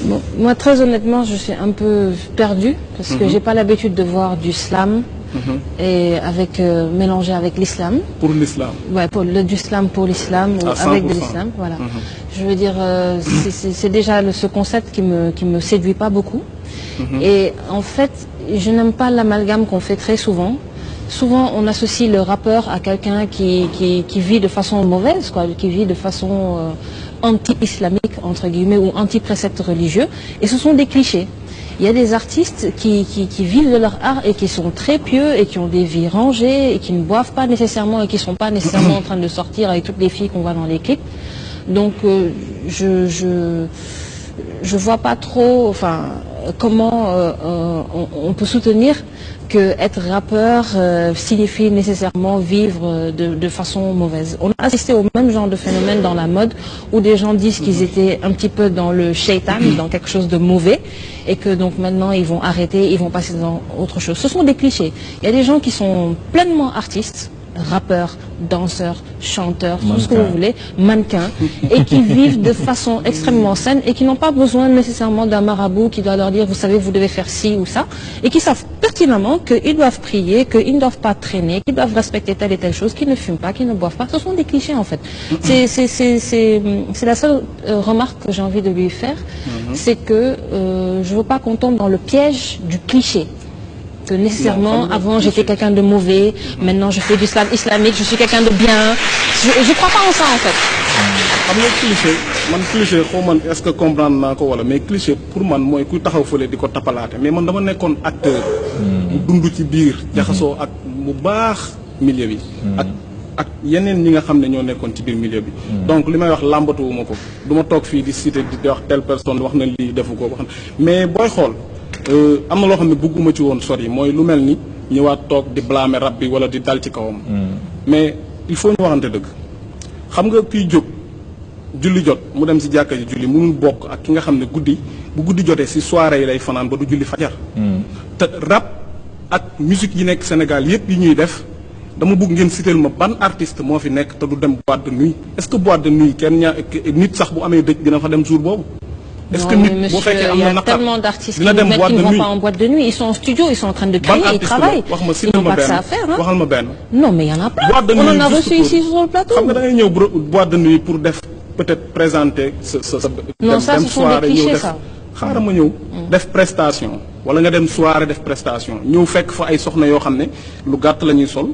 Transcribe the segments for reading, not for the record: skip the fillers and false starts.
Bon, moi, très honnêtement, je suis un peu perdue parce que j'ai pas l'habitude de voir du slam et avec mélangé avec l'islam. Pour l'islam. Ouais, du slam pour l'islam ou avec de l'islam, voilà. Je veux dire, c'est déjà ce concept qui me séduit pas beaucoup. Et en fait, je n'aime pas l'amalgame qu'on fait très souvent. Souvent, on associe le rappeur à quelqu'un qui vit de façon mauvaise, quoi, qui vit de façon anti-islamique, entre guillemets, ou anti-préceptes religieux. Et ce sont des clichés. Il y a des artistes qui vivent de leur art et qui sont très pieux et qui ont des vies rangées et qui ne boivent pas nécessairement et qui ne sont pas nécessairement en train de sortir avec toutes les filles qu'on voit dans les clips. Donc, je vois pas trop, enfin, comment on peut soutenir que être rappeur signifie nécessairement vivre de façon mauvaise. On a assisté au même genre de phénomène dans la mode où des gens disent qu'ils étaient un petit peu dans le shaitan, dans quelque chose de mauvais, et que donc maintenant ils vont arrêter, ils vont passer dans autre chose. Ce sont des clichés. Il y a des gens qui sont pleinement artistes, rappeurs, danseurs, chanteurs, tout ce que vous voulez, mannequins, et qui vivent de façon extrêmement saine et qui n'ont pas besoin nécessairement d'un marabout qui doit leur dire, vous savez, vous devez faire ci ou ça, et qui savent pertinemment qu'ils doivent prier, qu'ils ne doivent pas traîner, qu'ils doivent respecter telle et telle chose, qu'ils ne fument pas, qu'ils ne boivent pas. Ce sont des clichés, en fait. C'est la seule remarque que j'ai envie de lui faire, c'est que je ne veux pas qu'on tombe dans le piège du cliché. Que nécessairement, avant j'étais quelqu'un de mauvais, maintenant je fais du slam islamique, je suis quelqu'un de bien. Je crois pas en ça en fait. xam nga cliché xaw man est-ce que comprendre naa ko wala mais cliché pour man mooy kuy taxaw fële di ko tapalaate mais man dama nekkoon acteur. bu dund ci biir jaxasoo ak bu baax milieu bi. ak yeneen ñi nga xam ne ñoo nekkoon ci biir milieu bi. donc li may wax làmbatuwuma ko du ma toog fii di citer di wax telle personne wax na lii defu ko wax mais booy xool. am na loo xam ne bëgguma ci woon sori mooy lu mel ni ñëwaat toog di blâmer rab bi wala di dal ci kawam. mais il faut ñu waxante dëgg xam nga kiy jóg julli jot mu dem si jàkka ji julli mënul bokk ak ki nga xam ne bu guddi jotee si soirée yi lay fanaan ba du julli fajar. te rap ak musique yi nekk Sénégal yépp yi ñuy def dama bëgg ngeen citeel ma ban artiste moo fi nekk te du dem boîte de nuit est-ce que boîte de nuit kenn nit sax bu amee dëj dina fa dem jour boobu. Est-ce que monsieur, il y a tellement d'artistes qui ne vont pas en boîte de nuit. Ils sont en studio, ils sont en train de créer, ils travaillent. Ils n'ont pas que ça à faire. Non, mais il y en a plein. On en a reçu ici sur le plateau. Xam nga da ngay ñëw boîte de nuit pour def peut-être présenter sa non, ça ce sont des clichés ça. xaaral ma ñëw def prestation wala nga dem soirée def prestation ñëw fekk fa ay soxna yoo xam ne lu gàtt la ñuy sol.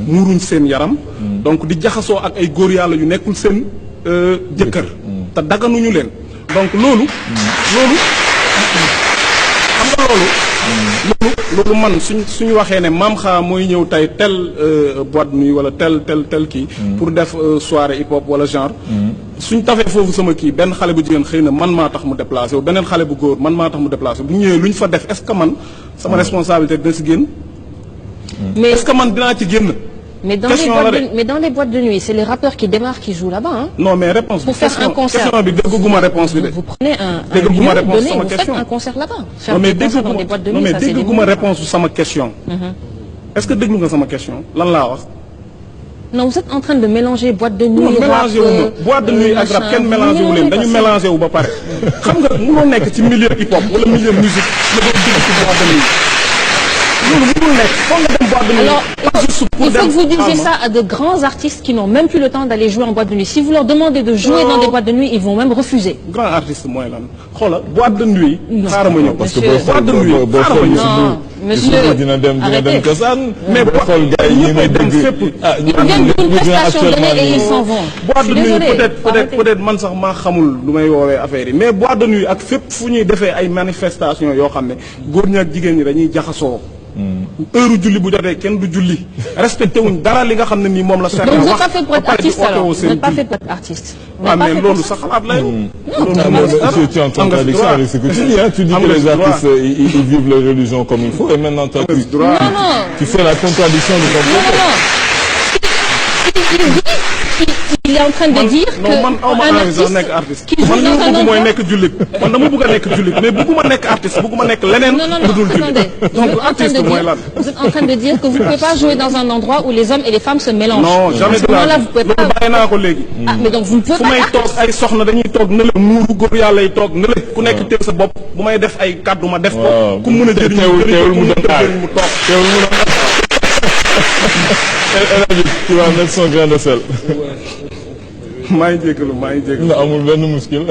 muuruñ seen yaram. donc di jaxasoo ak ay góor yàlla yu nekkul seen jëkkër. te daganuñu leen. donc loolu xam nga loolu man suñu waxee ne maam xaa mooy ñëw tey tel boîte de nuit wala tel kii pour def soirée hip hop wala genre suñ tafee foofu sama kii benn xale bu jigéen xëy na man maa tax mu déplacé wu beneen xale bu góor man maa tax mu déplacé bu ñëwee lu ñu fa def est-ce que man sama responsabilité dina si génn mais est-ce que man dinaa ci génn. Mais dans les boîtes de nuit, c'est les rappeurs qui démarrent qui jouent là-bas. Hein? Non, mais réponse. Pour faire un concert. Vous prenez un lieu donné, vous faites un concert là-bas. Faire des concerts dans des boîtes de nuit, ça c'est des ma réponse sur ma question. Est-ce que déglu nga sama question lan laa wax. Non, vous êtes en train de mélanger boîte de nuit. Non, mélanger wu ma boîte de nuit ak rap kenn mélangé wu leen dañu mélangé wu ba pare. xam nga mënoo nekk ci milieu hip hop wala milieu musique nga doon dugg ci boîte de nuit. Alors, il faut que vous disiez ça à de grands artistes qui n'ont même plus le temps d'aller jouer en boîte de nuit. Si vous leur demandez de jouer dans des boîtes de nuit, ils vont même refuser. Grand artiste mooy lan xoolal boîte de nuit. xaaral ma ñëw parce que boîte de nuit non monsieur dina dem cosaan. mais xool gars yi ñu may dégg ils viennent d'une prestation donnée et ils s'en vont. boîte de nuit peut-être man sax maa xamul lu may woowee affaire yi mais boîte de nuit ak fépp fu ñuy defee ay manifestations yoo xam ne góor ñi ak jigéen ñi dañuy jaxasoo. heure julli bu jotee kenn du julli respecté wuñ dara li nga xam ne nii moom la. donc vous n'êtes pas fait pour être artiste alors vous n'êtes pas fait pour être artiste. waaw mais loolu sa xalaat lay. tu es en contradiction avec ce que tu dis hein. Tu dis que les artistes ils vivent leur religion comme il faut et maintenant toi tu fais la contradiction de ton propos. Non. il est en train de dire que non man awma envie sax nekk artiste man li ma bëgg mooy nekk jullit man dama bëgg a nekk jullit mais bëgguma nekk artiste bëgguma nekk leneen lu dul jullit donc artiste mooy lan vous êtes en train de dire que vous ne pouvez pas jouer dans un endroit où les hommes et les femmes se mélangent. non jamais de la là vous pouvez pas bàyyi naa ko léegi ah mais donc vous ne pouvez fu pas may toog ay soxna dañuy toog ne la muuru góor yàlla yi toog ne la ku nekk teel sa bopp bu may def ay kàddu ma def ko ku mën a jëriñ teewul mu mu toog teewul mu tu vas mettre son grain de sel. maa ngi jégalu amul benn muskil